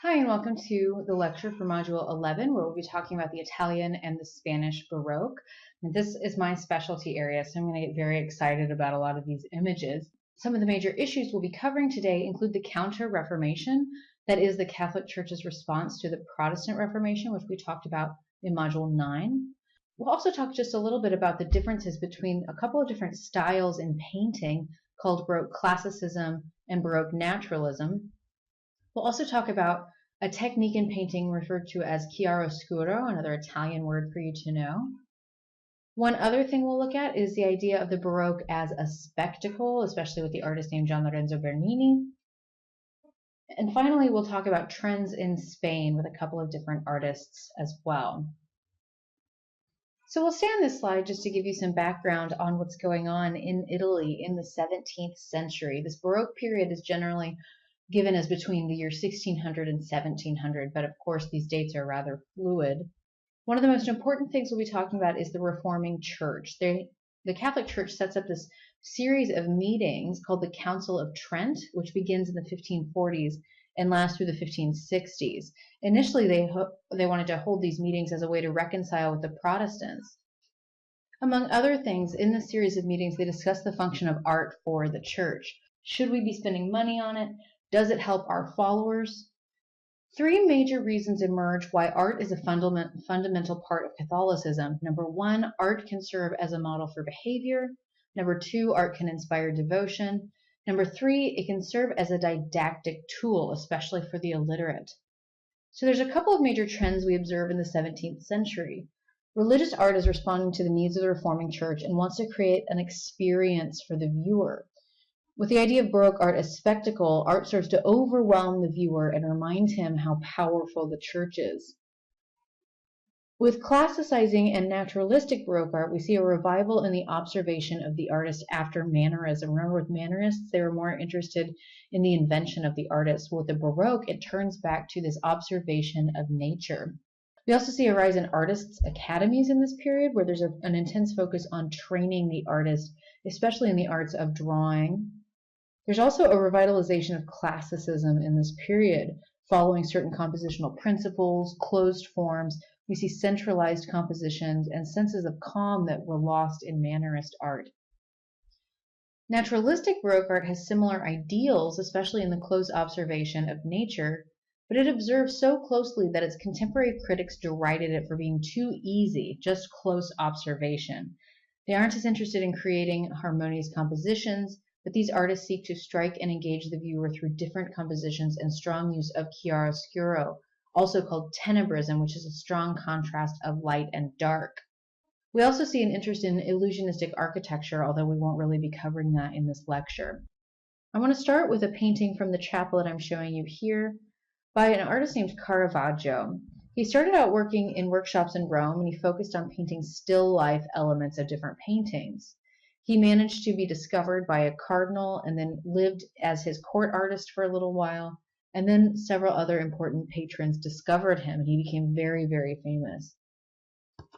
Hi, and welcome to the lecture for Module 11, where we'll be talking about the Italian and the Spanish Baroque. And this is my specialty area, so I'm going to get very excited about a lot of these images. Some of the major issues we'll be covering today include the Counter-Reformation, that is the Catholic Church's response to the Protestant Reformation, which we talked about in Module 9. We'll also talk just a little bit about the differences between a couple of different styles in painting called Baroque Classicism and Baroque Naturalism. We'll also talk about a technique in painting referred to as Chiaroscuro, another Italian word for you to know. One other thing we'll look at is the idea of the Baroque as a spectacle, especially with the artist named Lorenzo Bernini. And finally, we'll talk about trends in Spain with a couple of different artists as well. So we'll stay on this slide just to give you some background on what's going on in Italy in the 17th century. This Baroque period is generally given as between the year 1600 and 1700, but of course these dates are rather fluid. One of the most important things we'll be talking about is the Reforming Church. The Catholic Church sets up this series of meetings called the Council of Trent, which begins in the 1540s and lasts through the 1560s. Initially, they wanted to hold these meetings as a way to reconcile with the Protestants. Among other things, in this series of meetings, they discuss the function of art for the church. Should we be spending money on it? Does it help our followers? Three major reasons emerge why art is a fundamental part of Catholicism. Number one, art can serve as a model for behavior. Number two, art can inspire devotion. Number three, it can serve as a didactic tool, especially for the illiterate. So there's a couple of major trends we observe in the 17th century. Religious art is responding to the needs of the Reforming Church and wants to create an experience for the viewer. With the idea of Baroque art as spectacle, art serves to overwhelm the viewer and remind him how powerful the church is. With classicizing and naturalistic Baroque art, we see a revival in the observation of the artist after mannerism. Remember, with mannerists, they were more interested in the invention of the artist. With the Baroque, it turns back to this observation of nature. We also see a rise in artists' academies in this period, where there's an intense focus on training the artist, especially in the arts of drawing. There's also a revitalization of classicism in this period, following certain compositional principles, closed forms. We see centralized compositions and senses of calm that were lost in Mannerist art. Naturalistic Baroque art has similar ideals, especially in the close observation of nature, but it observes so closely that its contemporary critics derided it for being too easy, just close observation. They aren't as interested in creating harmonious compositions, but these artists seek to strike and engage the viewer through different compositions and strong use of chiaroscuro, also called tenebrism, which is a strong contrast of light and dark. We also see an interest in illusionistic architecture, although we won't really be covering that in this lecture. I want to start with a painting from the chapel that I'm showing you here by an artist named Caravaggio. He started out working in workshops in Rome, and he focused on painting still life elements of different paintings. He managed to be discovered by a cardinal and then lived as his court artist for a little while, and then several other important patrons discovered him, and he became very, very famous.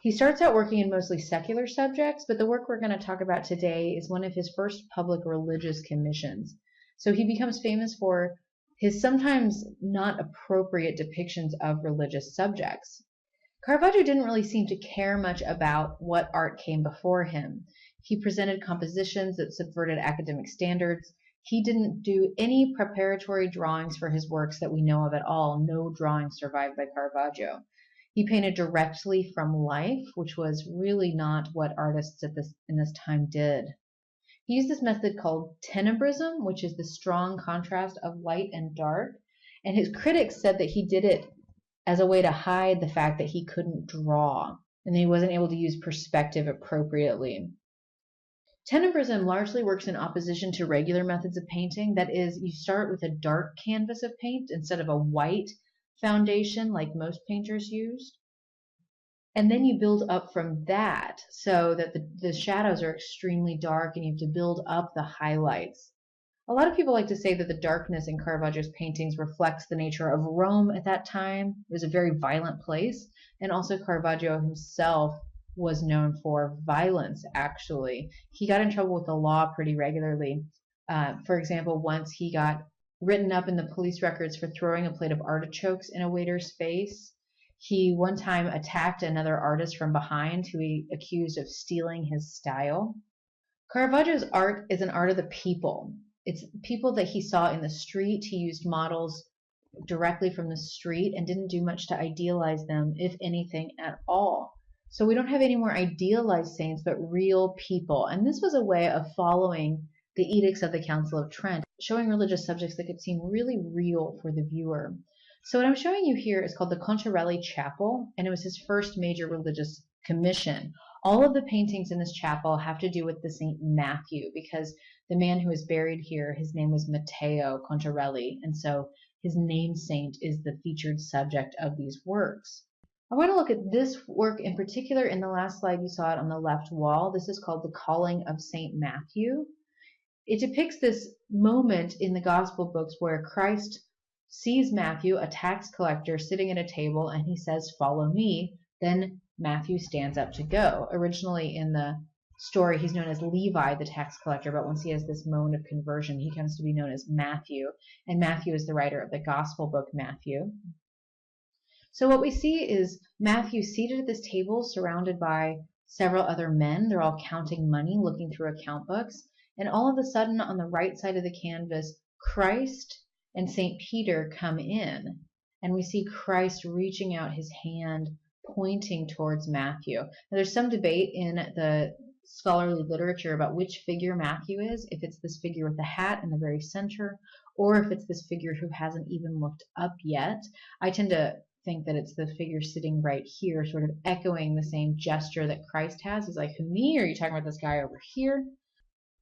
He starts out working in mostly secular subjects, but the work we're going to talk about today is one of his first public religious commissions. So he becomes famous for his sometimes not appropriate depictions of religious subjects. Caravaggio didn't really seem to care much about what art came before him. He presented compositions that subverted academic standards. He didn't do any preparatory drawings for his works that we know of at all. No drawings survived by Caravaggio. He painted directly from life, which was really not what artists in this time did. He used this method called tenebrism, which is the strong contrast of light and dark, and his critics said that he did it as a way to hide the fact that he couldn't draw, and he wasn't able to use perspective appropriately. Tenebrism largely works in opposition to regular methods of painting. That is, you start with a dark canvas of paint instead of a white foundation like most painters used. And then you build up from that so that the shadows are extremely dark and you have to build up the highlights. A lot of people like to say that the darkness in Caravaggio's paintings reflects the nature of Rome at that time. It was a very violent place, and also Caravaggio himself was known for violence, actually. He got in trouble with the law pretty regularly. For example, once he got written up in the police records for throwing a plate of artichokes in a waiter's face. He one time attacked another artist from behind who he accused of stealing his style. Caravaggio's art is an art of the people. It's people that he saw in the street. He used models directly from the street and didn't do much to idealize them, if anything at all. So we don't have any more idealized saints, but real people. And this was a way of following the edicts of the Council of Trent, showing religious subjects that could seem really real for the viewer. So what I'm showing you here is called the Concha Le Chapel, and it was his first major religious commission. All of the paintings in this chapel have to do with the Saint Matthew, because the man who is buried here, his name was Matteo Contarelli, and so his name saint is the featured subject of these works. I want to look at this work in particular. In the last slide, you saw it on the left wall. This is called The Calling of Saint Matthew. It depicts this moment in the gospel books where Christ sees Matthew, a tax collector, sitting at a table, and he says, "Follow me." Then Matthew stands up to go. Originally in the story, he's known as Levi, the tax collector, but once he has this moment of conversion, he comes to be known as Matthew, and Matthew is the writer of the gospel book Matthew. So what we see is Matthew seated at this table surrounded by several other men. They're all counting money, looking through account books, and all of a sudden on the right side of the canvas, Christ and St. Peter come in, and we see Christ reaching out his hand, pointing towards Matthew. Now, there's some debate in the scholarly literature about which figure Matthew is, if it's this figure with the hat in the very center, or if it's this figure who hasn't even looked up yet. I tend to think that it's the figure sitting right here, sort of echoing the same gesture that Christ has. He's like, "Who, me? Or are you talking about this guy over here?"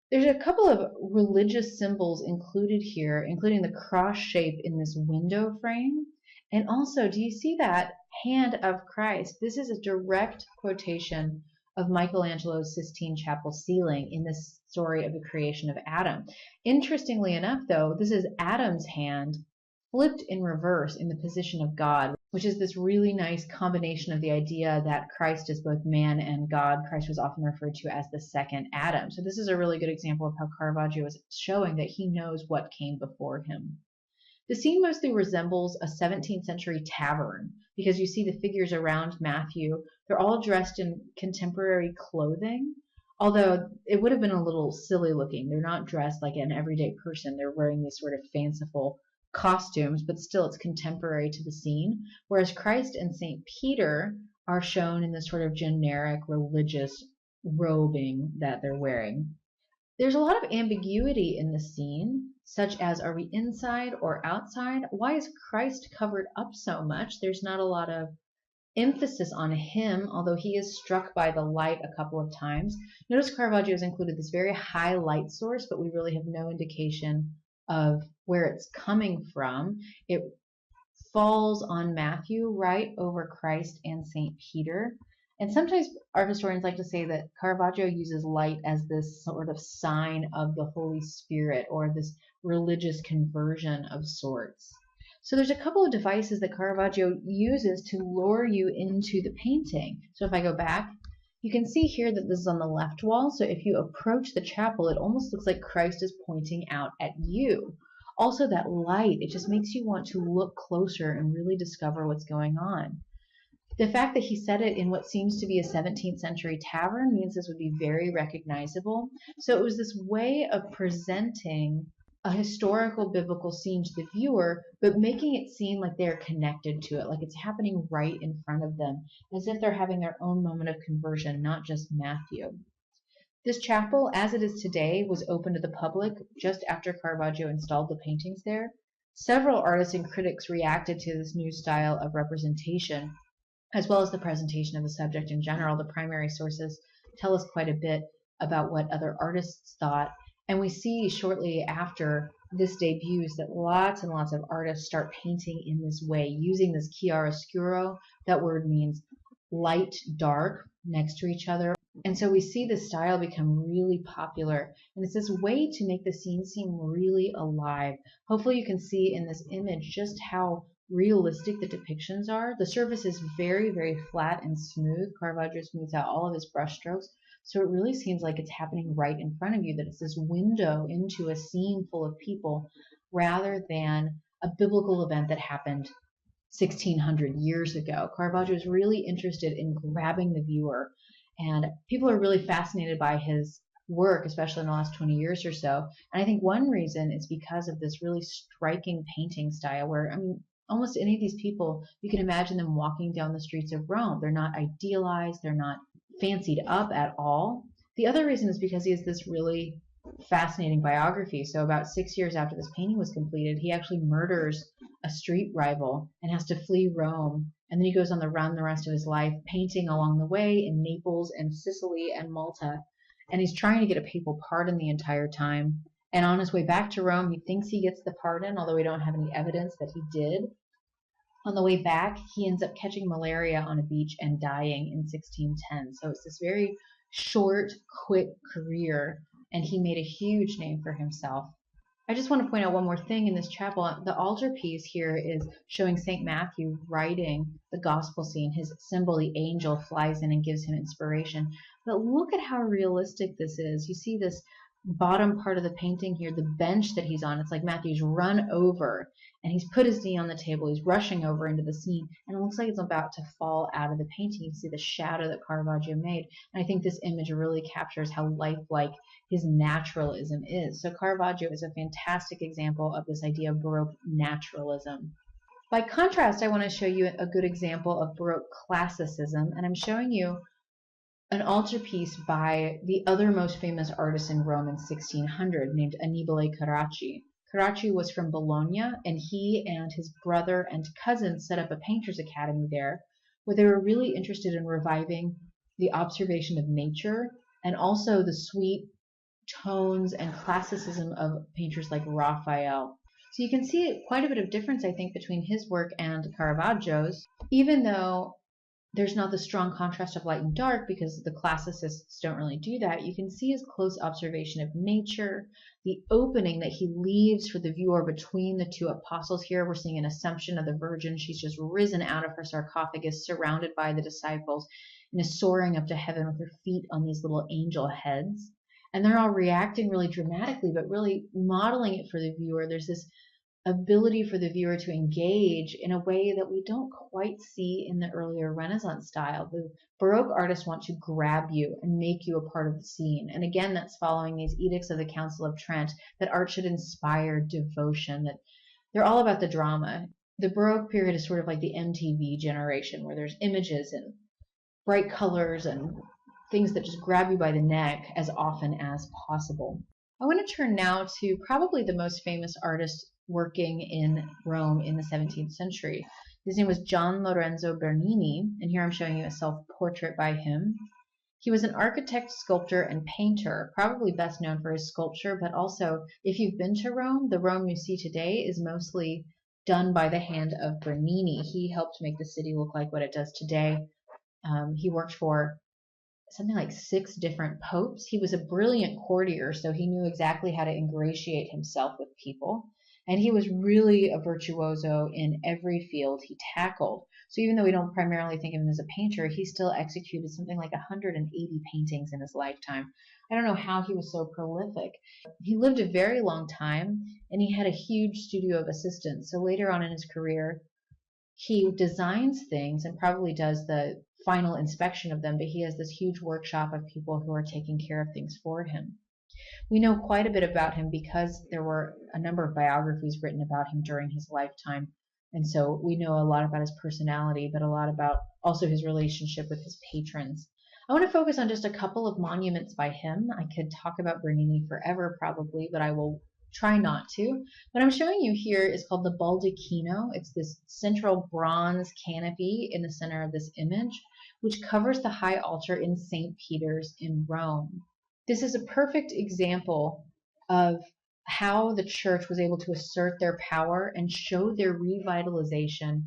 There's a couple of religious symbols included here, including the cross shape in this window frame. And also, do you see that hand of Christ? This is a direct quotation of Michelangelo's Sistine Chapel ceiling in this story of the creation of Adam. Interestingly enough, though, this is Adam's hand flipped in reverse in the position of God, which is this really nice combination of the idea that Christ is both man and God. Christ was often referred to as the second Adam. So this is a really good example of how Caravaggio is showing that he knows what came before him. The scene mostly resembles a 17th century tavern because you see the figures around Matthew. They're all dressed in contemporary clothing, although it would have been a little silly looking. They're not dressed like an everyday person. They're wearing these sort of fanciful costumes, but still it's contemporary to the scene, whereas Christ and St. Peter are shown in this sort of generic religious robing that they're wearing. There's a lot of ambiguity in the scene, such as, are we inside or outside? Why is Christ covered up so much? There's not a lot of emphasis on him, although he is struck by the light a couple of times. Notice Caravaggio has included this very high light source, but we really have no indication of where it's coming from. It falls on Matthew right over Christ and St. Peter. And sometimes art historians like to say that Caravaggio uses light as this sort of sign of the Holy Spirit or this religious conversion of sorts. So there's a couple of devices that Caravaggio uses to lure you into the painting. So if I go back, you can see here that this is on the left wall. So if you approach the chapel, it almost looks like Christ is pointing out at you. Also that light, it just makes you want to look closer and really discover what's going on. The fact that he set it in what seems to be a 17th century tavern means this would be very recognizable. So it was this way of presenting a historical biblical scene to the viewer, but making it seem like they're connected to it, like it's happening right in front of them, as if they're having their own moment of conversion, not just Matthew. This chapel, as it is today, was open to the public just after Caravaggio installed the paintings there. Several artists and critics reacted to this new style of representation, as well as the presentation of the subject in general. The primary sources tell us quite a bit about what other artists thought. And we see shortly after this debuts that lots and lots of artists start painting in this way, using this chiaroscuro. That word means light, dark, next to each other. And so we see this style become really popular. And it's this way to make the scene seem really alive. Hopefully you can see in this image just how realistic the depictions are. The surface is very, very flat and smooth. Caravaggio smooths out all of his brushstrokes. So it really seems like it's happening right in front of you, that it's this window into a scene full of people. rather than a biblical event that happened 1600 years ago. Caravaggio is really interested in grabbing the viewer, and people are really fascinated by his work, especially in the last 20 years or so. And I think one reason is because of this really striking painting style where, I mean, almost any of these people, you can imagine them walking down the streets of Rome. They're not idealized, they're not fancied up at all. The other reason is because he has this really fascinating biography. So about 6 years after this painting was completed, he actually murders a street rival and has to flee Rome. And then he goes on the run the rest of his life, painting along the way in Naples and Sicily and Malta. And he's trying to get a papal pardon the entire time. And on his way back to Rome, he thinks he gets the pardon, although we don't have any evidence that he did. On the way back, he ends up catching malaria on a beach and dying in 1610. So it's this very short, quick career, and he made a huge name for himself. I just want to point out one more thing in this chapel. The altarpiece here is showing St. Matthew writing the gospel scene. His symbol, the angel, flies in and gives him inspiration. But look at how realistic this is. You see this bottom part of the painting here, the bench that he's on. It's like Matthew's run over, and he's put his knee on the table. He's rushing over into the scene, and it looks like it's about to fall out of the painting. You see the shadow that Caravaggio made. And I think this image really captures how lifelike his naturalism is. So Caravaggio is a fantastic example of this idea of Baroque naturalism. By contrast, I want to show you a good example of Baroque Classicism, and I'm showing you an altarpiece by the other most famous artist in Rome in 1600 named Annibale Carracci. Carracci was from Bologna, and he and his brother and cousin set up a painter's academy there where they were really interested in reviving the observation of nature and also the sweet tones and classicism of painters like Raphael. So you can see quite a bit of difference, I think, between his work and Caravaggio's, even though there's not the strong contrast of light and dark because the classicists don't really do that. You can see his close observation of nature, the opening that he leaves for the viewer between the two apostles. Here we're seeing an Assumption of the Virgin. She's just risen out of her sarcophagus, surrounded by the disciples, and is soaring up to heaven with her feet on these little angel heads. And they're all reacting really dramatically, but really modeling it for the viewer. There's this ability for the viewer to engage in a way that we don't quite see in the earlier Renaissance style. The Baroque artists want to grab you and make you a part of the scene. And again, that's following these edicts of the Council of Trent, that art should inspire devotion, that they're all about the drama. The Baroque period is sort of like the MTV generation, where there's images and bright colors and things that just grab you by the neck as often as possible. I want to turn now to probably the most famous artist working in Rome in the 17th century. His name was John Lorenzo Bernini, and here I'm showing you a self-portrait by him. He was an architect, sculptor, and painter, probably best known for his sculpture, but also, if you've been to Rome, the Rome you see today is mostly done by the hand of Bernini. He helped make the city look like what it does today. He worked for something like 6 different popes. He was a brilliant courtier, so he knew exactly how to ingratiate himself with people. And he was really a virtuoso in every field he tackled. So even though we don't primarily think of him as a painter, he still executed something like 180 paintings in his lifetime. I don't know how he was so prolific. He lived a very long time, and he had a huge studio of assistants. So later on in his career, he designs things and probably does the final inspection of them, but he has this huge workshop of people who are taking care of things for him. We know quite a bit about him because there were a number of biographies written about him during his lifetime. And so we know a lot about his personality, but a lot about also his relationship with his patrons. I want to focus on just a couple of monuments by him. I could talk about Bernini forever probably, but I will try not to. What I'm showing you here is called the Baldacchino. It's this central bronze canopy in the center of this image, which covers the high altar in St. Peter's in Rome. This is a perfect example of how the church was able to assert their power and show their revitalization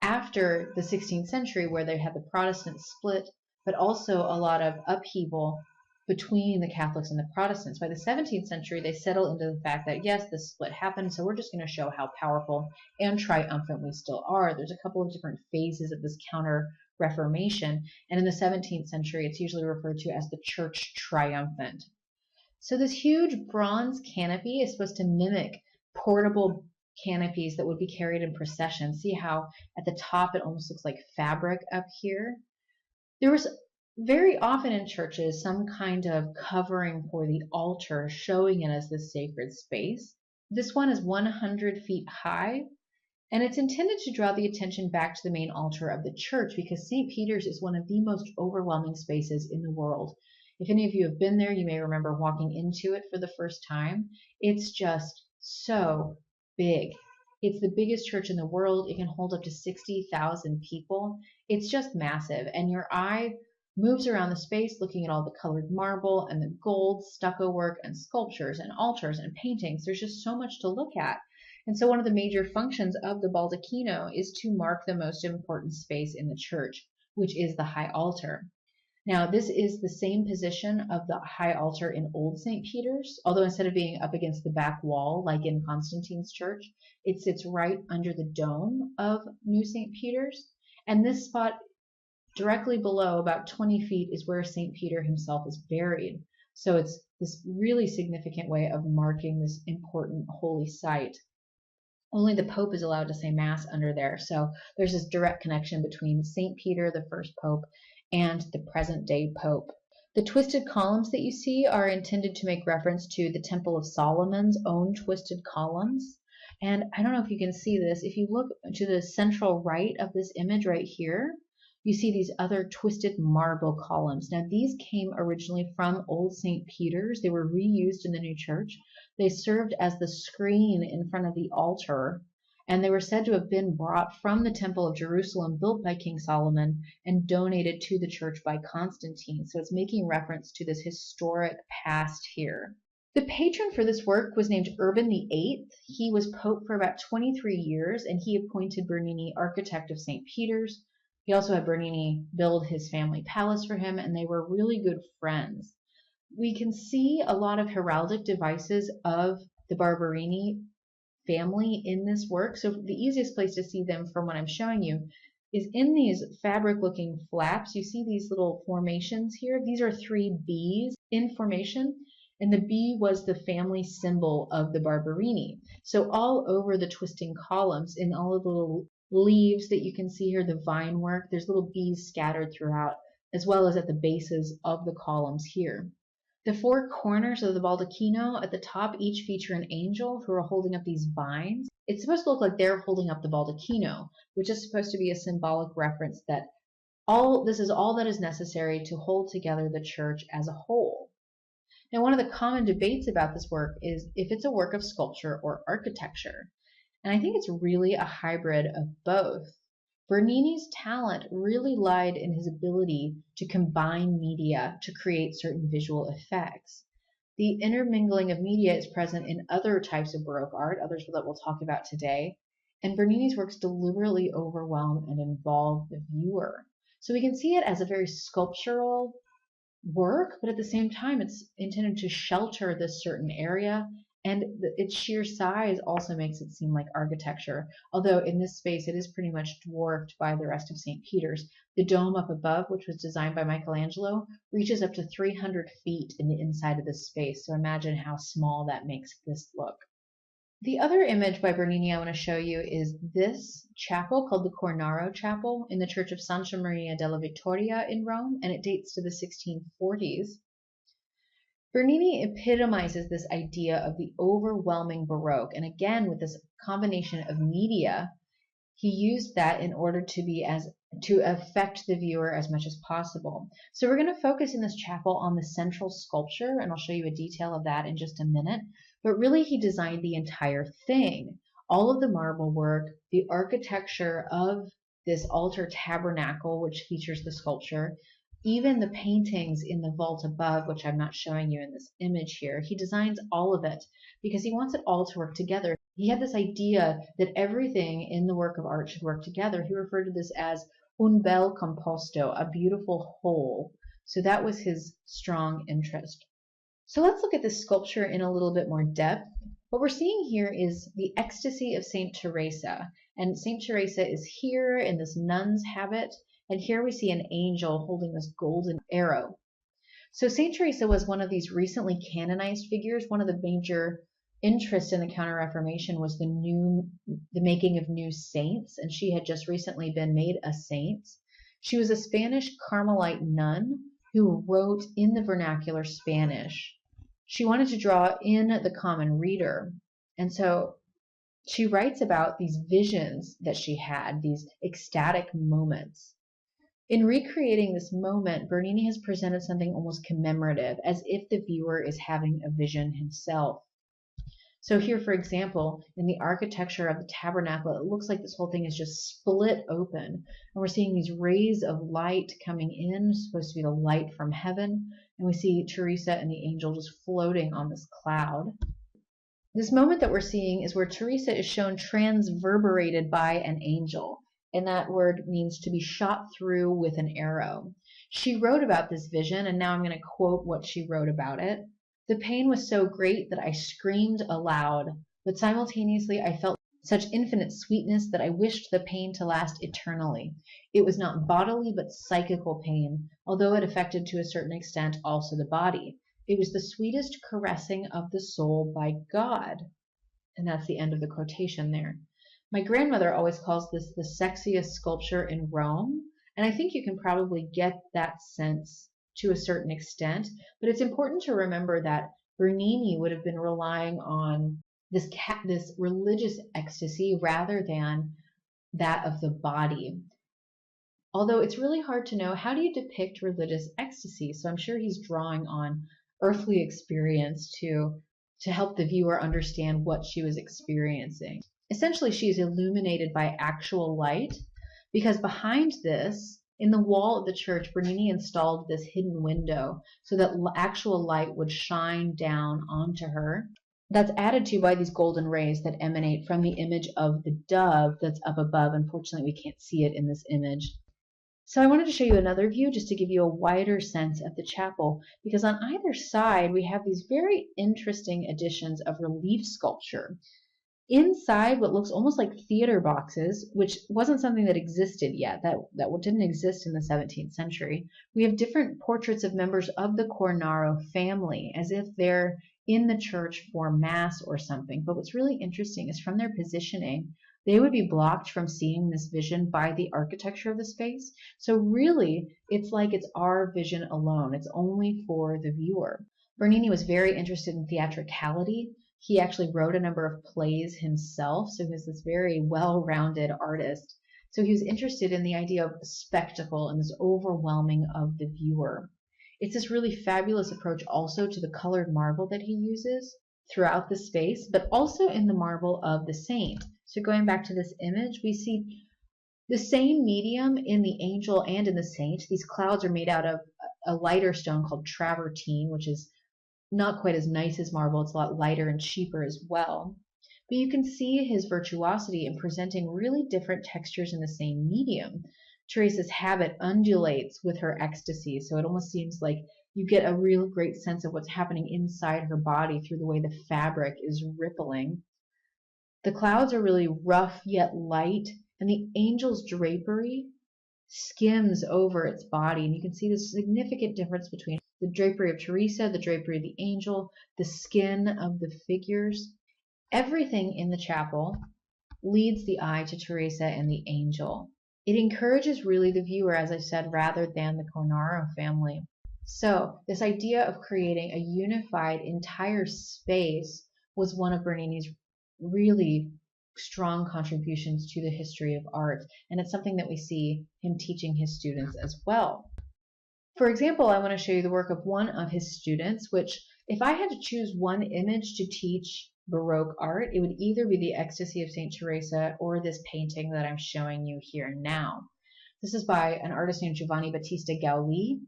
after the 16th century, where they had the Protestant split, but also a lot of upheaval between the Catholics and the Protestants. By the 17th century, they settle into the fact that, yes, this split happened, so we're just going to show how powerful and triumphant we still are. There's a couple of different phases of this Counter-Reformation, and in the 17th century, it's usually referred to as the Church Triumphant. So this huge bronze canopy is supposed to mimic portable canopies that would be carried in procession. See how at the top it almost looks like fabric up here? There was very often in churches some kind of covering for the altar, showing it as the sacred space. This one is 100 feet high, and it's intended to draw the attention back to the main altar of the church, because St. Peter's is one of the most overwhelming spaces in the world. If any of you have been there, you may remember walking into it for the first time. It's just so big. It's the biggest church in the world. It can hold up to 60,000 people. It's just massive, and your eye moves around the space looking at all the colored marble and the gold stucco work and sculptures and altars and paintings. There's just so much to look at. And so one of the major functions of the baldacchino is to mark the most important space in the church, which is the high altar. Now, this is the same position of the high altar in Old St. Peter's, although instead of being up against the back wall, like in Constantine's church, it sits right under the dome of New St. Peter's. And this spot directly below, about 20 feet, is where St. Peter himself is buried. So it's this really significant way of marking this important holy site. Only the Pope is allowed to say Mass under there. So there's this direct connection between St. Peter, the first Pope, and the present day Pope. The twisted columns that you see are intended to make reference to the Temple of Solomon's own twisted columns. And I don't know if you can see this. If you look to the central right of this image right here, you see these other twisted marble columns. Now, these came originally from Old St. Peter's. They were reused in the new church. They served as the screen in front of the altar, and they were said to have been brought from the Temple of Jerusalem, built by King Solomon, and donated to the church by Constantine. So it's making reference to this historic past here. The patron for this work was named Urban VIII. He was Pope for about 23 years, and he appointed Bernini architect of St. Peter's. He also had Bernini build his family palace for him, and they were really good friends. We can see a lot of heraldic devices of the Barberini family in this work. So the easiest place to see them from what I'm showing you is in these fabric-looking flaps. You see these little formations here. These are 3 Bs in formation, and the B was the family symbol of the Barberini. So all over the twisting columns, in all of the little leaves that you can see here, the vine work, there's little bees scattered throughout, as well as at the bases of the columns here. The 4 corners of the baldacchino at the top each feature an angel who are holding up these vines. It's supposed to look like they're holding up the baldacchino, which is supposed to be a symbolic reference that this is all that is necessary to hold together the church as a whole. Now, one of the common debates about this work is if it's a work of sculpture or architecture. And I think it's really a hybrid of both. Bernini's talent really lied in his ability to combine media to create certain visual effects. The intermingling of media is present in other types of Baroque art, others that we'll talk about today, and Bernini's works deliberately overwhelm and involve the viewer. So we can see it as a very sculptural work, but at the same time it's intended to shelter this certain area, and its sheer size also makes it seem like architecture, although in this space it is pretty much dwarfed by the rest of St. Peter's. The dome up above, which was designed by Michelangelo, reaches up to 300 feet in the inside of this space, so imagine how small that makes this look. The other image by Bernini I want to show you is this chapel called the Cornaro Chapel in the Church of Santa Maria della Vittoria in Rome, and it dates to the 1640s. Bernini epitomizes this idea of the overwhelming Baroque, and again with this combination of media, he used that in order to affect the viewer as much as possible. So we're going to focus in this chapel on the central sculpture, and I'll show you a detail of that in just a minute. But really, he designed the entire thing. All of the marble work, the architecture of this altar tabernacle, which features the sculpture, even the paintings in the vault above, which I'm not showing you in this image here. He designs all of it because he wants it all to work together. He had this idea that everything in the work of art should work together. He referred to this as un bel composto, a beautiful whole. So that was his strong interest. So let's look at this sculpture in a little bit more depth. What we're seeing here is the Ecstasy of St. Teresa. And St. Teresa is here in this nun's habit. And here we see an angel holding this golden arrow. So St. Teresa was one of these recently canonized figures, one of the major interest in the Counter-Reformation was the making of new saints, and she had just recently been made a saint. She was a Spanish Carmelite nun who wrote in the vernacular Spanish. She wanted to draw in the common reader, and so she writes about these visions that she had, these ecstatic moments. In recreating this moment, Bernini has presented something almost commemorative, as if the viewer is having a vision himself. So here, for example, in the architecture of the tabernacle, it looks like this whole thing is just split open. And we're seeing these rays of light coming in, supposed to be the light from heaven. And we see Teresa and the angel just floating on this cloud. This moment that we're seeing is where Teresa is shown transverberated by an angel. And that word means to be shot through with an arrow. She wrote about this vision, and now I'm going to quote what she wrote about it. The pain was so great that I screamed aloud, but simultaneously I felt such infinite sweetness that I wished the pain to last eternally. It was not bodily but psychical pain, although it affected to a certain extent also the body. It was the sweetest caressing of the soul by God. And that's the end of the quotation there. My grandmother always calls this the sexiest sculpture in Rome, and I think you can probably get that sense to a certain extent, but it's important to remember that Bernini would have been relying on this religious ecstasy rather than that of the body. Although it's really hard to know, how do you depict religious ecstasy? So I'm sure he's drawing on earthly experience to help the viewer understand what she was experiencing. Essentially, she's illuminated by actual light, because behind this, in the wall of the church, Bernini installed this hidden window so that actual light would shine down onto her. That's added to by these golden rays that emanate from the image of the dove that's up above. Unfortunately, we can't see it in this image. So I wanted to show you another view just to give you a wider sense of the chapel, because on either side we have these very interesting additions of relief sculpture. Inside what looks almost like theater boxes, which wasn't something that existed yet, that didn't exist in the 17th century, we have different portraits of members of the Cornaro family, as if they're in the church for mass or something. But what's really interesting is from their positioning, they would be blocked from seeing this vision by the architecture of the space. So really, it's like it's our vision alone. It's only for the viewer. Bernini was very interested in theatricality. He actually wrote a number of plays himself, so he was this very well-rounded artist. So he was interested in the idea of spectacle and this overwhelming of the viewer. It's this really fabulous approach also to the colored marble that he uses throughout the space, but also in the marble of the saint. So going back to this image, we see the same medium in the angel and in the saint. These clouds are made out of a lighter stone called travertine, which is not quite as nice as marble. It's a lot lighter and cheaper as well. But you can see his virtuosity in presenting really different textures in the same medium. Teresa's habit undulates with her ecstasy, so it almost seems like you get a real great sense of what's happening inside her body through the way the fabric is rippling. The clouds are really rough yet light, and the angel's drapery skims over its body, and you can see the significant difference between the drapery of Teresa, the drapery of the angel, the skin of the figures. Everything in the chapel leads the eye to Teresa and the angel. It encourages really the viewer, as I said, rather than the Cornaro family. So this idea of creating a unified entire space was one of Bernini's really strong contributions to the history of art, and it's something that we see him teaching his students as well. For example, I want to show you the work of one of his students, which if I had to choose one image to teach Baroque art, it would either be the Ecstasy of St. Teresa or this painting that I'm showing you here now. This is by an artist named Giovanni Battista Gauli.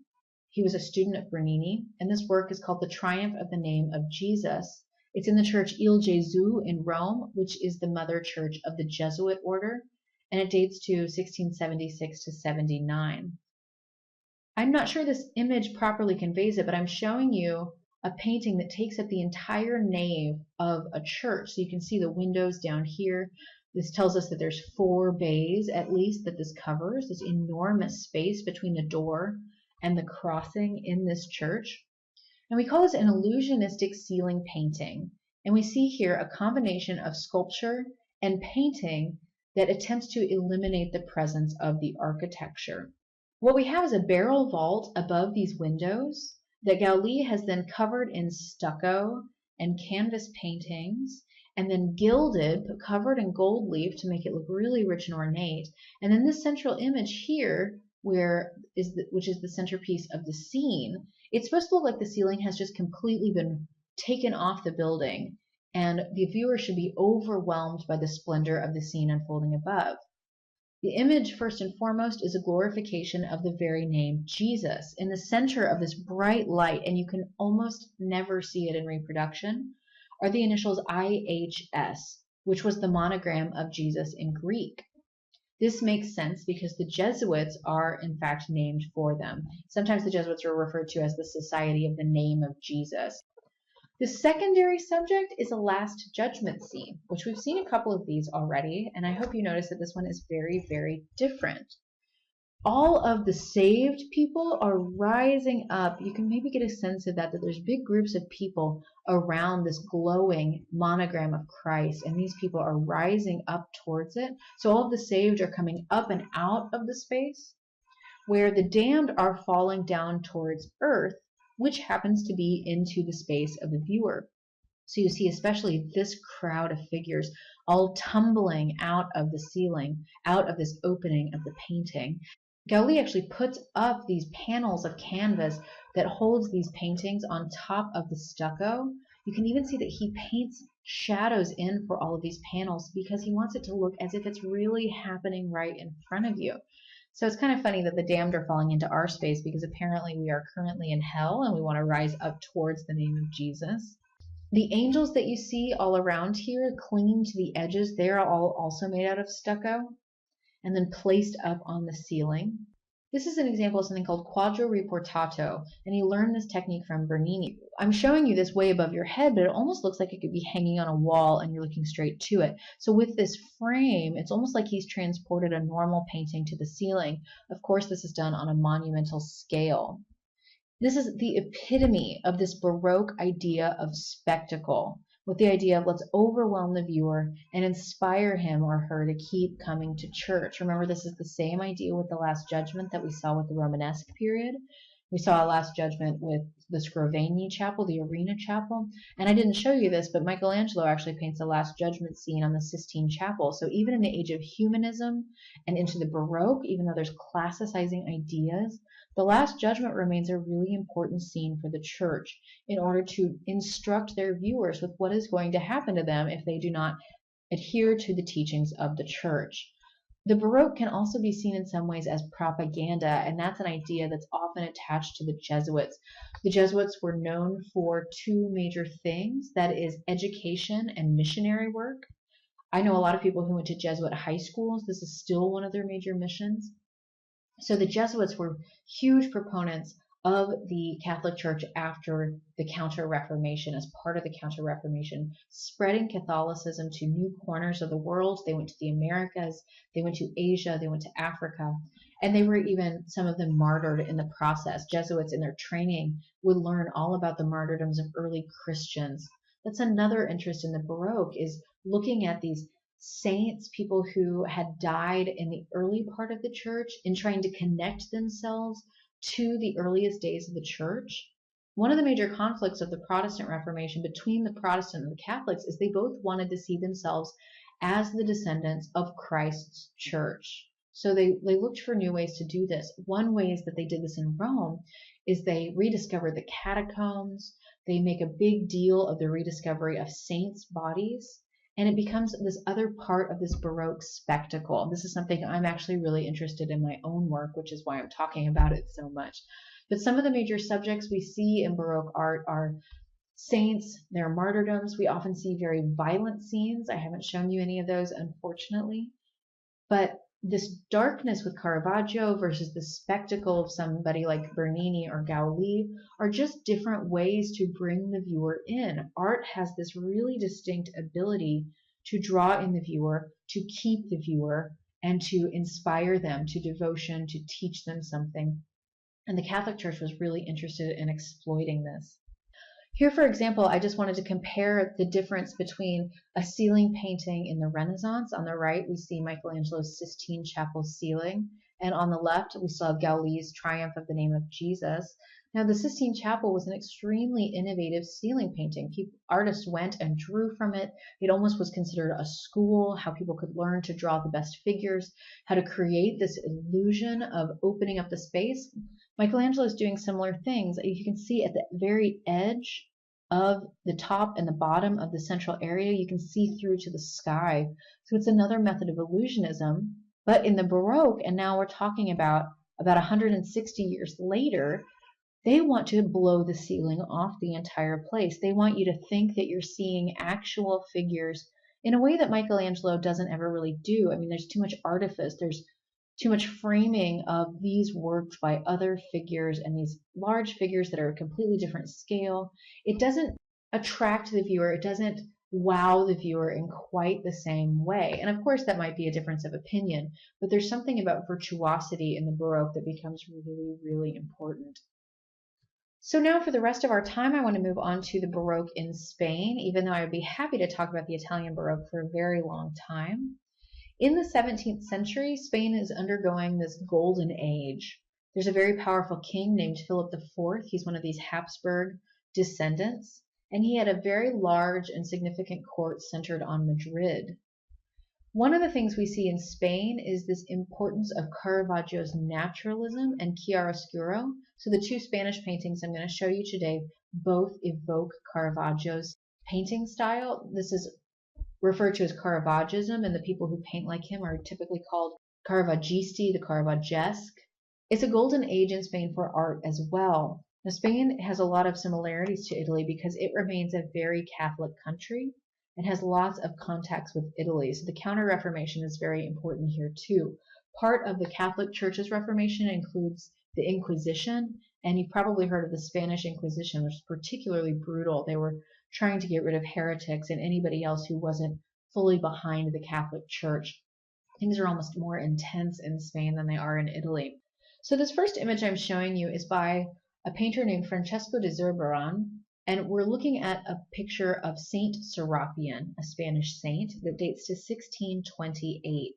He was a student of Bernini, and this work is called The Triumph of the Name of Jesus. It's in the church Il Gesù in Rome, which is the mother church of the Jesuit order, and it dates to 1676 to 79. I'm not sure this image properly conveys it, but I'm showing you a painting that takes up the entire nave of a church. So you can see the windows down here. This tells us that there's 4 bays at least that this covers, this enormous space between the door and the crossing in this church. And we call this an illusionistic ceiling painting. And we see here a combination of sculpture and painting that attempts to eliminate the presence of the architecture. What we have is a barrel vault above these windows that Gaudi has then covered in stucco and canvas paintings, and then gilded, covered in gold leaf to make it look really rich and ornate. And then this central image here, which is the centerpiece of the scene, it's supposed to look like the ceiling has just completely been taken off the building, and the viewer should be overwhelmed by the splendor of the scene unfolding above. The image, first and foremost, is a glorification of the very name Jesus in the center of this bright light, and you can almost never see it in reproduction, are the initials IHS, which was the monogram of Jesus in Greek. This makes sense because the Jesuits are, in fact, named for them. Sometimes the Jesuits are referred to as the Society of the Name of Jesus. The secondary subject is a Last Judgment scene, which we've seen a couple of these already, and I hope you notice that this one is very, very different. All of the saved people are rising up. You can maybe get a sense of that there's big groups of people around this glowing monogram of Christ, and these people are rising up towards it. So all of the saved are coming up and out of the space, where the damned are falling down towards earth, which happens to be into the space of the viewer. So you see especially this crowd of figures all tumbling out of the ceiling, out of this opening of the painting. Gaudi actually puts up these panels of canvas that holds these paintings on top of the stucco. You can even see that he paints shadows in for all of these panels because he wants it to look as if it's really happening right in front of you. So it's kind of funny that the damned are falling into our space because apparently we are currently in hell and we want to rise up towards the name of Jesus. The angels that you see all around here clinging to the edges, they're all also made out of stucco and then placed up on the ceiling. This is an example of something called quadro riportato, and you learn this technique from Bernini. I'm showing you this way above your head, but it almost looks like it could be hanging on a wall and you're looking straight to it. So with this frame, it's almost like he's transported a normal painting to the ceiling. Of course, this is done on a monumental scale. This is the epitome of this Baroque idea of spectacle, with the idea of let's overwhelm the viewer and inspire him or her to keep coming to church. Remember, this is the same idea with the Last Judgment that we saw with the Romanesque period. We saw a Last Judgment with the Scrovegni Chapel, the Arena Chapel. And I didn't show you this, but Michelangelo actually paints a Last Judgment scene on the Sistine Chapel. So even in the age of humanism and into the Baroque, even though there's classicizing ideas, the Last Judgment remains a really important scene for the church in order to instruct their viewers with what is going to happen to them if they do not adhere to the teachings of the church. The Baroque can also be seen in some ways as propaganda, and that's an idea that's often attached to the Jesuits. The Jesuits were known for two major things, that is education and missionary work. I know a lot of people who went to Jesuit high schools. This is still one of their major missions. So the Jesuits were huge proponents of the Catholic Church after the Counter-Reformation, as part of the Counter-Reformation, spreading Catholicism to new corners of the world. They went to the Americas, they went to Asia, they went to Africa, and they were even, some of them, martyred in the process. Jesuits in their training would learn all about the martyrdoms of early Christians. That's another interest in the Baroque, is looking at these saints, people who had died in the early part of the church, in trying to connect themselves to the earliest days of the church. One of the major conflicts of the Protestant Reformation between the Protestant and the Catholics is they both wanted to see themselves as the descendants of Christ's church. So they looked for new ways to do this. One way is that they did this in Rome is they rediscovered the catacombs. They make a big deal of the rediscovery of saints' bodies. And it becomes this other part of this Baroque spectacle. This is something I'm actually really interested in my own work, which is why I'm talking about it so much. But some of the major subjects we see in Baroque art are saints, their martyrdoms. We often see very violent scenes. I haven't shown you any of those, unfortunately. But this darkness with Caravaggio versus the spectacle of somebody like Bernini or Gaudi are just different ways to bring the viewer in. Art has this really distinct ability to draw in the viewer, to keep the viewer, and to inspire them to devotion, to teach them something. And the Catholic Church was really interested in exploiting this. Here, for example, I just wanted to compare the difference between a ceiling painting in the Renaissance. On the right, we see Michelangelo's Sistine Chapel ceiling, and on the left, we saw Gauli's Triumph of the Name of Jesus. Now, the Sistine Chapel was an extremely innovative ceiling painting. Artists went and drew from it. It almost was considered a school, how people could learn to draw the best figures, how to create this illusion of opening up the space. Michelangelo is doing similar things. You can see at the very edge of the top and the bottom of the central area, you can see through to the sky. So it's another method of illusionism. But in the Baroque, and now we're talking about 160 years later, they want to blow the ceiling off the entire place. They want you to think that you're seeing actual figures in a way that Michelangelo doesn't ever really do. I mean, there's too much artifice. There's too much framing of these works by other figures and these large figures that are a completely different scale. It doesn't attract the viewer. It doesn't wow the viewer in quite the same way. And of course, that might be a difference of opinion, but there's something about virtuosity in the Baroque that becomes really, really important. So now for the rest of our time, I want to move on to the Baroque in Spain, even though I would be happy to talk about the Italian Baroque for a very long time. In the 17th century, Spain is undergoing this golden age. There's a very powerful king named Philip IV. He's one of these Habsburg descendants, and he had a very large and significant court centered on Madrid. One of the things we see in Spain is this importance of Caravaggio's naturalism and chiaroscuro. So the two Spanish paintings I'm going to show you today both evoke Caravaggio's painting style. This is referred to as Caravaggism, and the people who paint like him are typically called Caravaggisti, the Caravaggesque. It's a golden age in Spain for art as well. Now, Spain has a lot of similarities to Italy because it remains a very Catholic country and has lots of contacts with Italy. So the Counter-Reformation is very important here too. Part of the Catholic Church's Reformation includes the Inquisition, and you've probably heard of the Spanish Inquisition, which is particularly brutal. They were trying to get rid of heretics and anybody else who wasn't fully behind the Catholic Church. Things are almost more intense in Spain than they are in Italy. So this first image I'm showing you is by a painter named Francesco de Zurbarán, and we're looking at a picture of Saint Serapion, a Spanish saint that dates to 1628.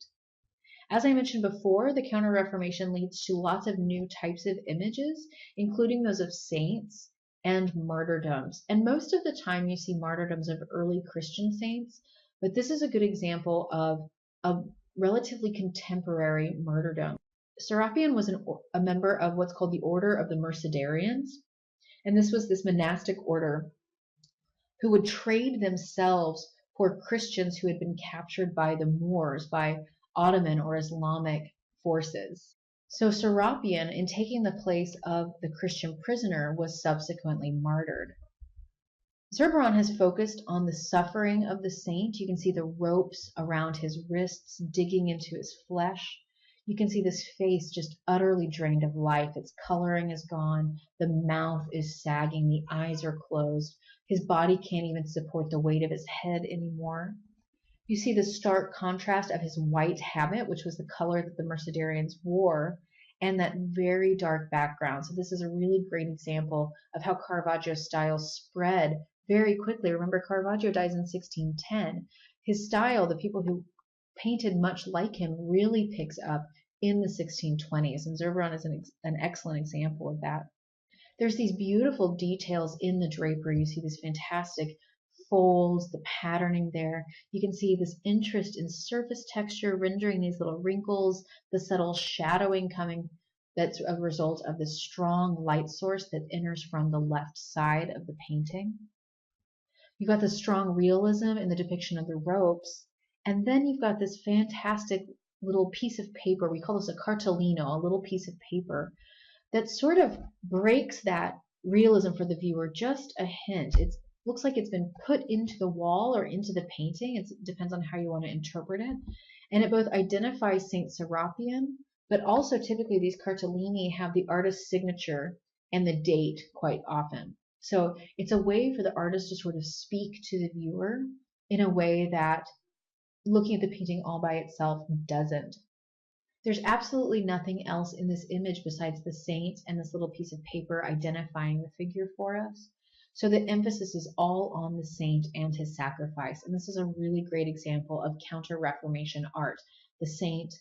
As I mentioned before, the Counter-Reformation leads to lots of new types of images, including those of saints and martyrdoms. And most of the time you see martyrdoms of early Christian saints, but this is a good example of a relatively contemporary martyrdom. Serapion was a member of what's called the Order of the Mercedarians, and this was this monastic order who would trade themselves for Christians who had been captured by the Moors, by Ottoman or Islamic forces. So Serapion, in taking the place of the Christian prisoner, was subsequently martyred. Zurbarán has focused on the suffering of the saint. You can see the ropes around his wrists digging into his flesh. You can see this face just utterly drained of life. Its coloring is gone. The mouth is sagging. The eyes are closed. His body can't even support the weight of his head anymore. You see the stark contrast of his white habit, which was the color that the Mercedarians wore, and that very dark background. So this is a really great example of how Caravaggio's style spread very quickly. Remember, Caravaggio dies in 1610. His style, the people who painted much like him, really picks up in the 1620s, and Zurbarán is an excellent example of that. There's these beautiful details in the drapery. You see these fantastic folds, the patterning there. You can see this interest in surface texture rendering these little wrinkles, the subtle shadowing coming that's a result of this strong light source that enters from the left side of the painting. You've got the strong realism in the depiction of the ropes, and then you've got this fantastic little piece of paper. We call this a cartellino, a little piece of paper that sort of breaks that realism for the viewer just a hint. It looks like it's been put into the wall or into the painting. It depends on how you want to interpret it. And it both identifies Saint Serapion, but also typically these cartellini have the artist's signature and the date quite often. So it's a way for the artist to sort of speak to the viewer in a way that looking at the painting all by itself doesn't. There's absolutely nothing else in this image besides the saint and this little piece of paper identifying the figure for us. So the emphasis is all on the saint and his sacrifice. And this is a really great example of Counter-Reformation art. The saint,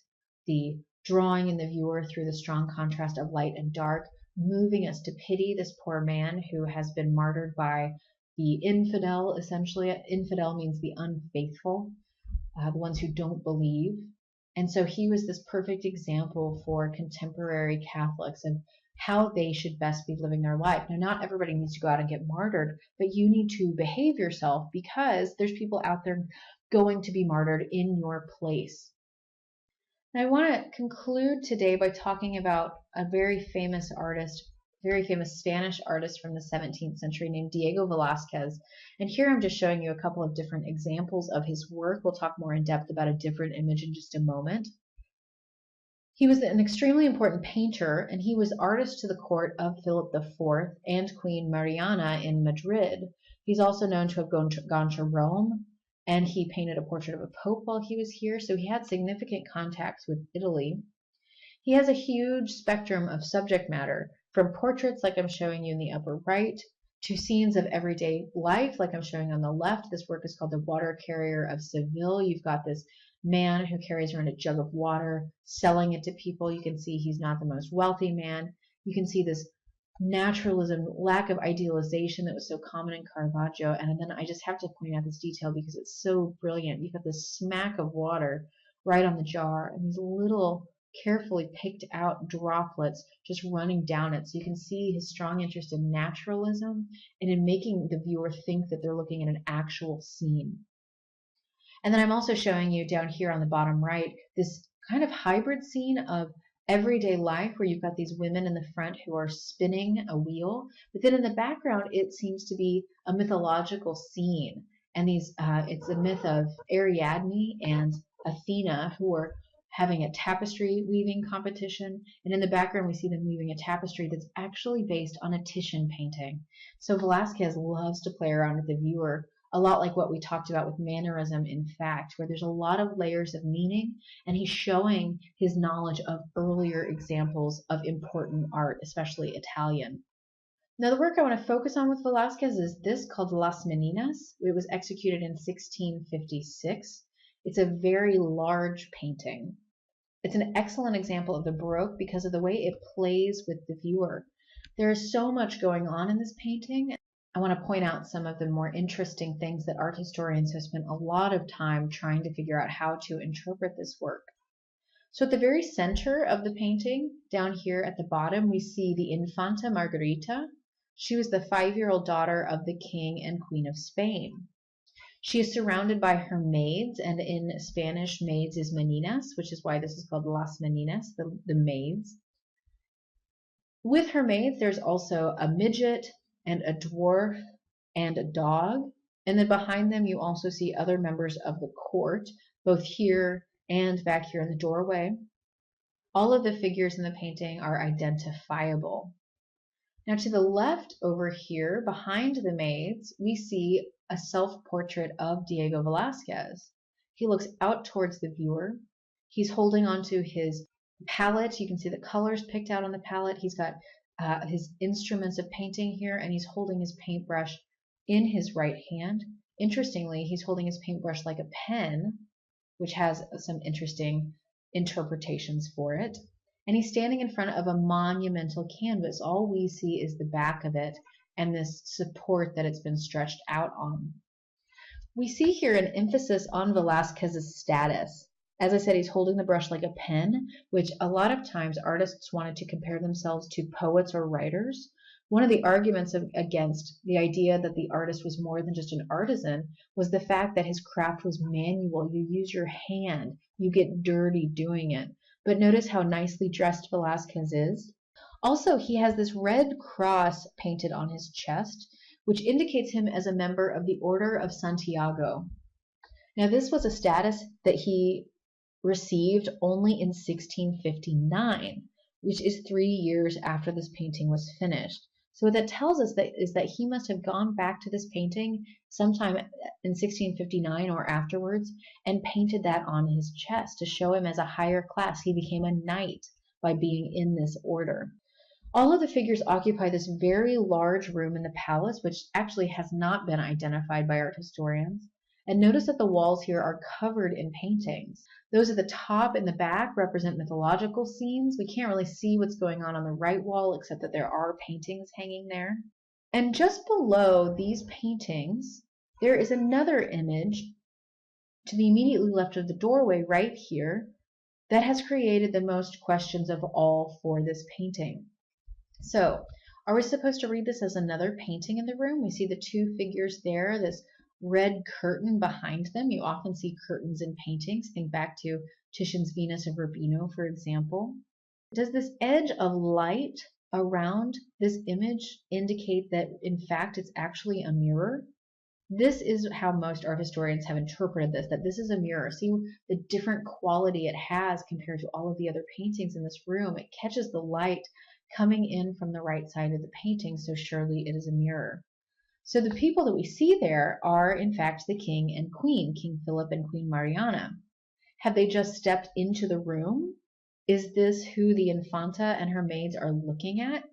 the drawing in the viewer through the strong contrast of light and dark, moving us to pity this poor man who has been martyred by the infidel, essentially. Infidel means the unfaithful, the ones who don't believe. And so he was this perfect example for contemporary Catholics of how they should best be living their life. Now, not everybody needs to go out and get martyred, but you need to behave yourself because there's people out there going to be martyred in your place. Now, I want to conclude today by talking about a very famous artist, very famous Spanish artist from the 17th century named Diego Velasquez. And here I'm just showing you a couple of different examples of his work. We'll talk more in depth about a different image in just a moment. He was an extremely important painter, and he was artist to the court of Philip IV and Queen Mariana in Madrid. He's also known to have gone to Rome, and he painted a portrait of a pope while he was here, so he had significant contacts with Italy. He has a huge spectrum of subject matter, from portraits like I'm showing you in the upper right, to scenes of everyday life like I'm showing on the left. This work is called The Water Carrier of Seville. You've got this man who carries around a jug of water, selling it to people. You can see he's not the most wealthy man. You can see this naturalism, lack of idealization that was so common in Caravaggio. And then I just have to point out this detail because it's so brilliant. You've got this smack of water right on the jar and these little carefully picked out droplets just running down it. So you can see his strong interest in naturalism and in making the viewer think that they're looking at an actual scene. And then I'm also showing you down here on the bottom right this kind of hybrid scene of everyday life where you've got these women in the front who are spinning a wheel, but then in the background it seems to be a mythological scene. And it's a myth of Ariadne and Athena who are having a tapestry weaving competition, and in the background we see them weaving a tapestry that's actually based on a Titian painting. So Velasquez loves to play around with the viewer, a lot like what we talked about with mannerism in fact, where there's a lot of layers of meaning, and he's showing his knowledge of earlier examples of important art, especially Italian. Now the work I want to focus on with Velasquez is this called Las Meninas. It was executed in 1656. It's a very large painting. It's an excellent example of the Baroque because of the way it plays with the viewer. There is so much going on in this painting. I want to point out some of the more interesting things that art historians have spent a lot of time trying to figure out how to interpret this work. So at the very center of the painting, down here at the bottom, we see the Infanta Margarita. She was the 5-year-old daughter of the King and Queen of Spain. She is surrounded by her maids, and in Spanish, maids is Meninas, which is why this is called Las Meninas, the maids. With her maids, there's also a midget and a dwarf and a dog. And then behind them, you also see other members of the court, both here and back here in the doorway. All of the figures in the painting are identifiable. Now to the left over here, behind the maids, we see a self-portrait of Diego Velasquez. He looks out towards the viewer. He's holding onto his palette. You can see the colors picked out on the palette. He's got his instruments of painting here, and he's holding his paintbrush in his right hand. Interestingly, he's holding his paintbrush like a pen, which has some interesting interpretations for it. And he's standing in front of a monumental canvas. All we see is the back of it and this support that it's been stretched out on. We see here an emphasis on Velasquez's status. As I said, he's holding the brush like a pen, which a lot of times artists wanted to compare themselves to poets or writers. One of the arguments against the idea that the artist was more than just an artisan was the fact that his craft was manual. You use your hand, you get dirty doing it. But notice how nicely dressed Velasquez is. Also, he has this red cross painted on his chest, which indicates him as a member of the Order of Santiago. Now, this was a status that he received only in 1659, which is 3 years after this painting was finished. So what that tells us is that he must have gone back to this painting sometime in 1659 or afterwards and painted that on his chest to show him as a higher class. He became a knight by being in this order. All of the figures occupy this very large room in the palace, which actually has not been identified by art historians. And notice that the walls here are covered in paintings. Those at the top and the back represent mythological scenes. We can't really see what's going on the right wall, except that there are paintings hanging there. And just below these paintings, there is another image to the immediately left of the doorway right here that has created the most questions of all for this painting. So, are we supposed to read this as another painting in the room? We see the two figures there, this red curtain behind them. You often see curtains in paintings. Think back to Titian's Venus of Urbino, for example. Does this edge of light around this image indicate that, in fact, it's actually a mirror? This is how most art historians have interpreted this, that this is a mirror. See the different quality it has compared to all of the other paintings in this room. It catches the light coming in from the right side of the painting, so surely it is a mirror. So the people that we see there are, in fact, the king and queen, King Philip and Queen Mariana. Have they just stepped into the room? Is this who the Infanta and her maids are looking at?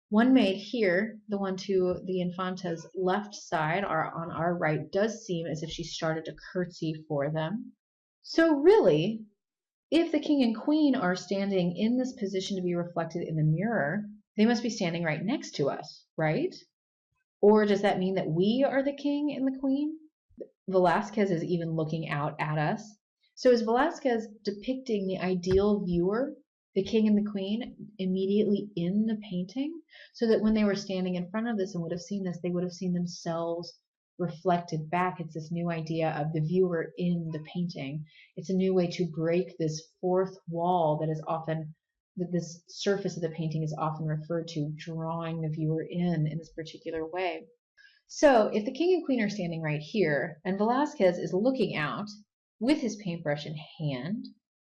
One maid here, the one to the Infanta's left side, or on our right, does seem as if she started to curtsy for them. So really, if the king and queen are standing in this position to be reflected in the mirror, they must be standing right next to us, right? Or does that mean that we are the king and the queen? Velasquez is even looking out at us. So is Velasquez depicting the ideal viewer, the king and the queen, immediately in the painting, so that when they were standing in front of this and would have seen this, they would have seen themselves reflected back? It's this new idea of the viewer in the painting. It's a new way to break this fourth wall that is often, that this surface of the painting is often referred to, drawing the viewer in this particular way. So if the king and queen are standing right here, and Velasquez is looking out with his paintbrush in hand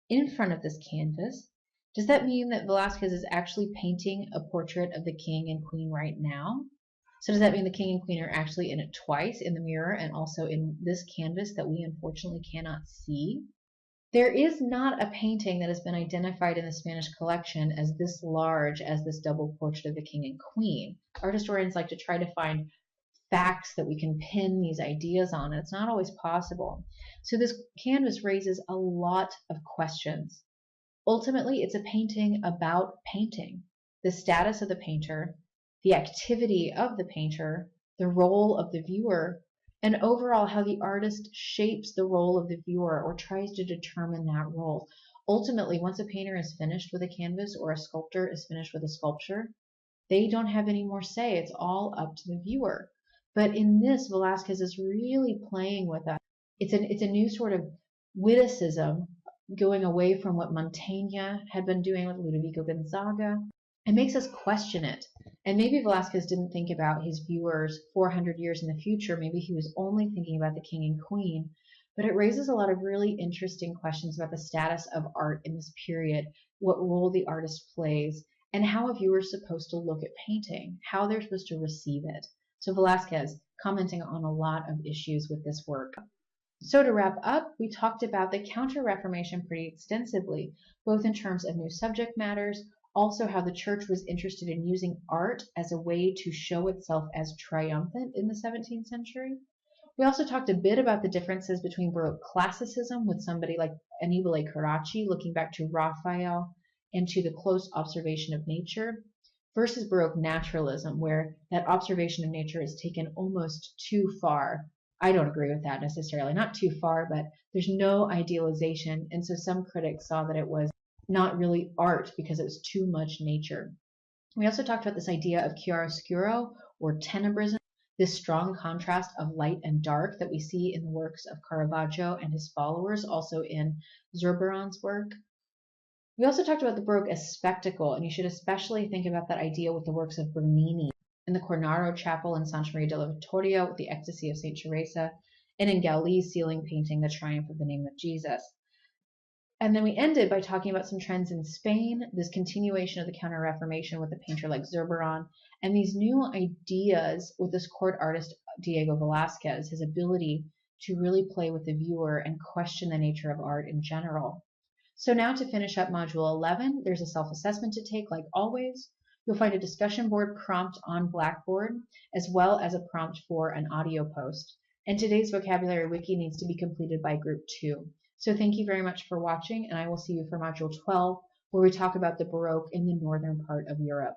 in front of this canvas, does that mean that Velasquez is actually painting a portrait of the king and queen right now? So does that mean the king and queen are actually in it twice, in the mirror and also in this canvas that we unfortunately cannot see? There is not a painting that has been identified in the Spanish collection as this large as this double portrait of the king and queen. Art historians like to try to find facts that we can pin these ideas on, and it's not always possible. So this canvas raises a lot of questions. Ultimately, it's a painting about painting, the status of the painter, the activity of the painter, the role of the viewer, and overall how the artist shapes the role of the viewer or tries to determine that role. Ultimately, once a painter is finished with a canvas or a sculptor is finished with a sculpture, they don't have any more say. It's all up to the viewer. But in this, Velasquez is really playing with us. It's a new sort of witticism, going away from what Mantegna had been doing with Ludovico Gonzaga. It makes us question it. And maybe Velasquez didn't think about his viewers 400 years in the future. Maybe he was only thinking about the king and queen. But it raises a lot of really interesting questions about the status of art in this period, what role the artist plays, and how a viewer is supposed to look at painting, how they're supposed to receive it. So Velasquez commenting on a lot of issues with this work. So to wrap up, we talked about the Counter-Reformation pretty extensively, both in terms of new subject matters, also how the church was interested in using art as a way to show itself as triumphant in the 17th century. We also talked a bit about the differences between Baroque Classicism with somebody like Annibale Carracci looking back to Raphael and to the close observation of nature, versus Baroque Naturalism, where that observation of nature is taken almost too far. I don't agree with that necessarily, not too far, but there's no idealization, and so some critics saw that it was not really art because it was too much nature. We also talked about this idea of chiaroscuro, or tenebrism, this strong contrast of light and dark that we see in the works of Caravaggio and his followers, also in Zurbaran's work. We also talked about the Baroque as spectacle, and you should especially think about that idea with the works of Bernini, in the Cornaro Chapel in Santa Maria della Vittoria with the Ecstasy of St. Teresa, and in Gaudí's ceiling painting, The Triumph of the Name of Jesus. And then we ended by talking about some trends in Spain, this continuation of the Counter-Reformation with a painter like Zurbaran, and these new ideas with this court artist Diego Velasquez, his ability to really play with the viewer and question the nature of art in general. So now to finish up Module 11, there's a self-assessment to take like always. You'll find a discussion board prompt on Blackboard, as well as a prompt for an audio post. And today's vocabulary wiki needs to be completed by group 2. So thank you very much for watching, and I will see you for module 12, where we talk about the Baroque in the northern part of Europe.